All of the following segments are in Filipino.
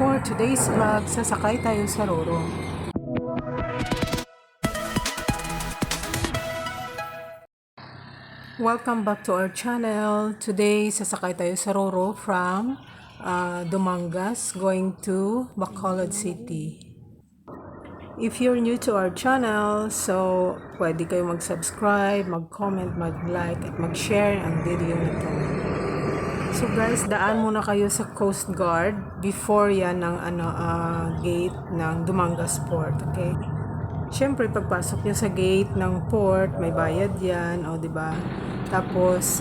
For today's vlog, sasakay tayo sa Roro. Welcome back to our channel. Today, sasakay tayo sa Roro from Dumangas going to Bacolod City. If you're new to our channel, so pwede kayo mag-subscribe, mag-comment, mag-like at mag-share ang video nito. So guys, daan muna kayo sa Coast Guard before yan ng gate ng Dumangas Port, okay? Siyempre, pagpasok nyo sa gate ng port, may bayad yan, o diba? Tapos,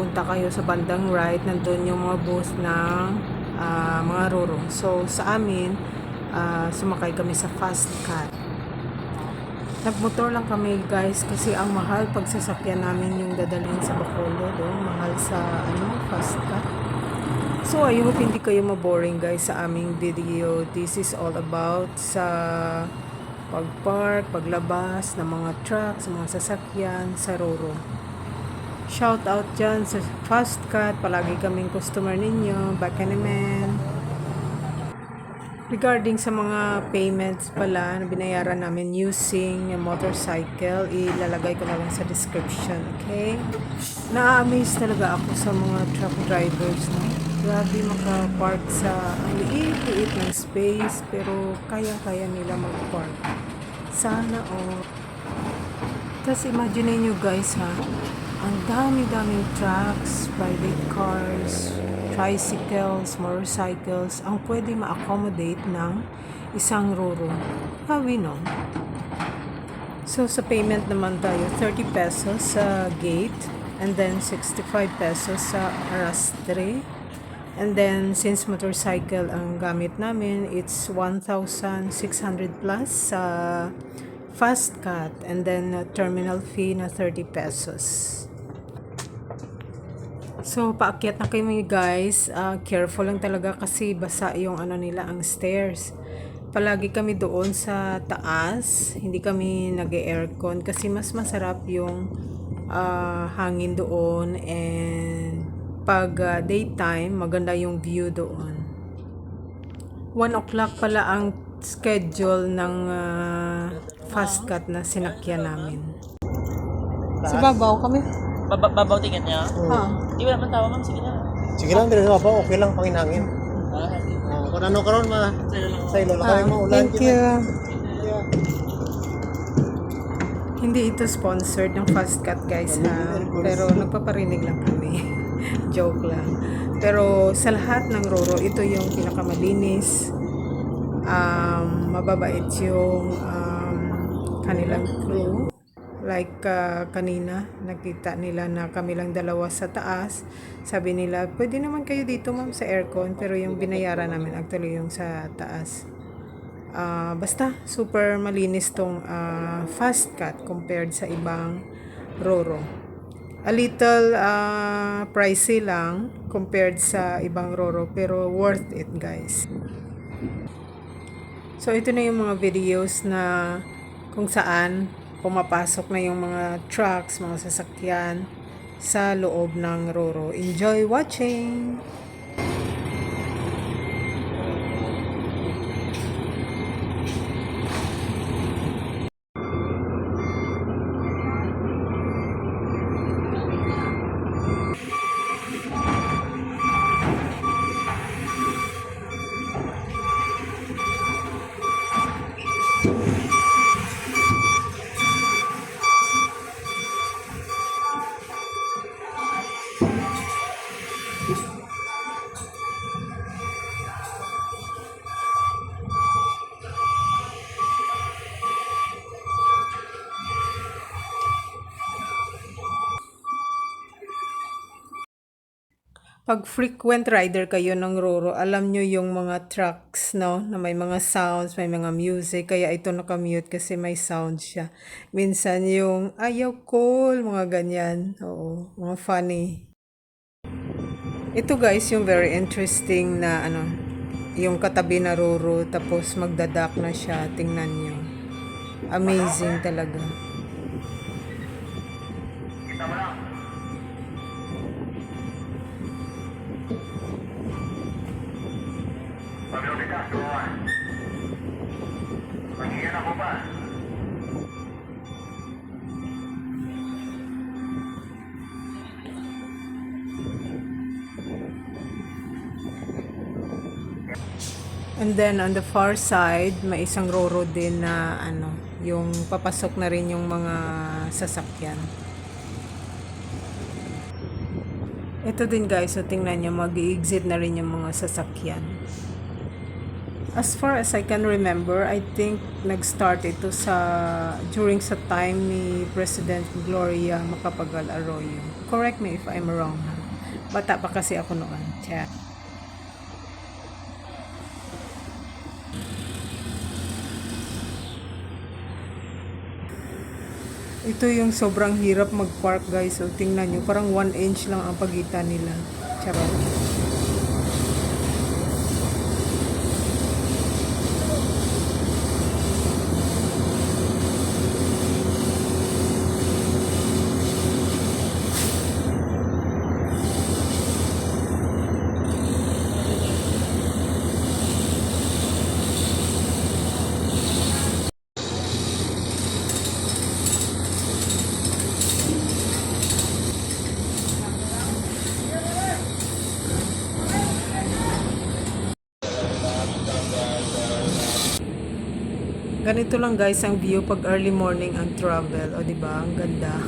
punta kayo sa bandang right, nandun yung mga booth ng mga Roro. So, sa amin, sumakay kami sa Fast Cat. Nagmotor lang kami guys kasi ang mahal pag sasakyan namin yung dadalhin sa Bacolod, mahal sa Fast Cat. So I hope hindi kayo maboring guys sa aming video. This is all about sa pagpark, paglabas ng mga trucks, mga sasakyan sa Roro. Shout out dyan sa Fast Cat, palagi kaming customer ninyo, Bakanemen. Regarding sa mga payments pala na binayaran namin using a motorcycle, ilalagay ko na lang sa description, okay? Na-amaze talaga ako sa mga truck drivers na grabe makapark sa ang liit ng space pero kaya-kaya nila mag-park. Sana Tapos imagine nyo guys ang dami-daming trucks, private cars, tricycles, motorcycles ang pwede ma-accommodate ng isang Roro. How we know? So sa payment naman tayo, 30 pesos sa gate and then 65 pesos sa arrastre. And then since motorcycle ang gamit namin, it's 1,600 plus sa Fast Cat and then terminal fee na 30 pesos. So, paakyat na kayo guys. Careful lang talaga kasi basa yung nila, ang stairs. Palagi kami doon sa taas. Hindi kami nag-aircon kasi mas masarap yung hangin doon. And pag daytime, maganda yung view doon. 1 o'clock pala ang schedule ng Fast Cat na sinakyan namin. Sa babaw kami. Babaw ticket niya? Di ba naman tawa ma'am? Sige na. Sige lang, din sa babaw. Okay lang, panginangin. Kung ano karon sa ilo lang kayo maulan. Thank you. Hindi ito sponsored ng Fast Cat guys pero nagpaparinig lang kami. Joke lang. Pero sa lahat ng Roro, ito yung pinakamalinis. Mababait yung kanilang crew. Like kanina, nakita nila na kami lang dalawa sa taas. Sabi nila, pwede naman kayo dito ma'am sa aircon. Pero yung binayaran namin actually yung sa taas. Basta, super malinis tong Fast Cat compared sa ibang Roro. A little pricey lang compared sa ibang Roro. Pero worth it guys. So ito na yung mga videos na kung saan pumapasok na yung mga trucks, mga sasakyan sa loob ng Roro. Enjoy watching! Pag frequent rider kayo ng Roro, alam nyo yung mga trucks, no? Na may mga sounds, may mga music. Kaya ito nakamute kasi may sound siya. Minsan yung ayaw call, mga ganyan. Oo, mga funny. Ito guys, yung very interesting na yung katabi na Roro, tapos magdadak na siya. Tingnan nyo. Amazing talaga. And then on the far side, may isang roro din na ano, yung papasok na rin yung mga sasakyan. Ito din guys, so tingnan nyo, mag-exit na rin yung mga sasakyan. As far as I can remember, I think nag-start ito during sa time ni President Gloria Macapagal Arroyo. Correct me if I'm wrong, ha? Bata pa kasi ako noon. Tiyan. Ito yung sobrang hirap mag-park guys. So tingnan nyo, parang 1 inch lang ang pagitan nila. Charot. Ganito lang guys ang view pag early morning ang travel. O diba? Ang ganda.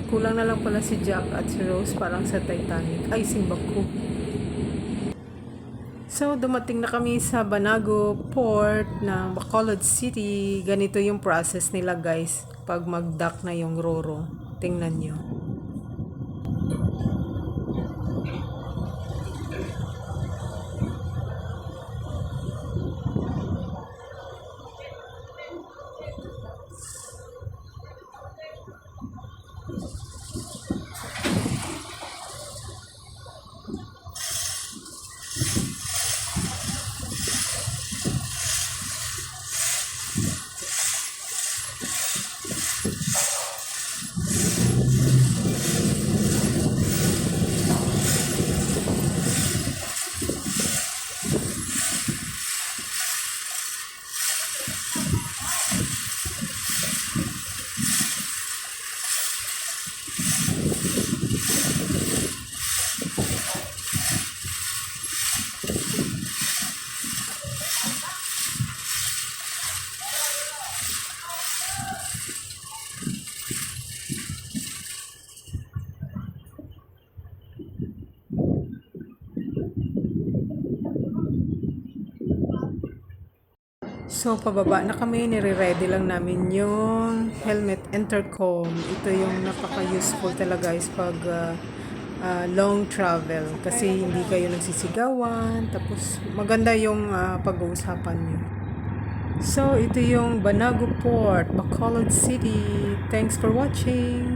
Kulang na lang pala si Jack at si Rose parang sa Titanic. Ay, Simbaku. So, dumating na kami sa Banago Port ng Bacolod City. Ganito yung process nila guys pag mag-dock na yung Roro. Tingnan nyo. So, pababa na kami. Nire-ready lang namin yung helmet intercom. Ito yung napaka-useful talaga guys pag long travel. Kasi hindi kayo nagsisigawan. Tapos, maganda yung pag-uusapan nyo. So, ito yung Banago Port, Bacolod City. Thanks for watching!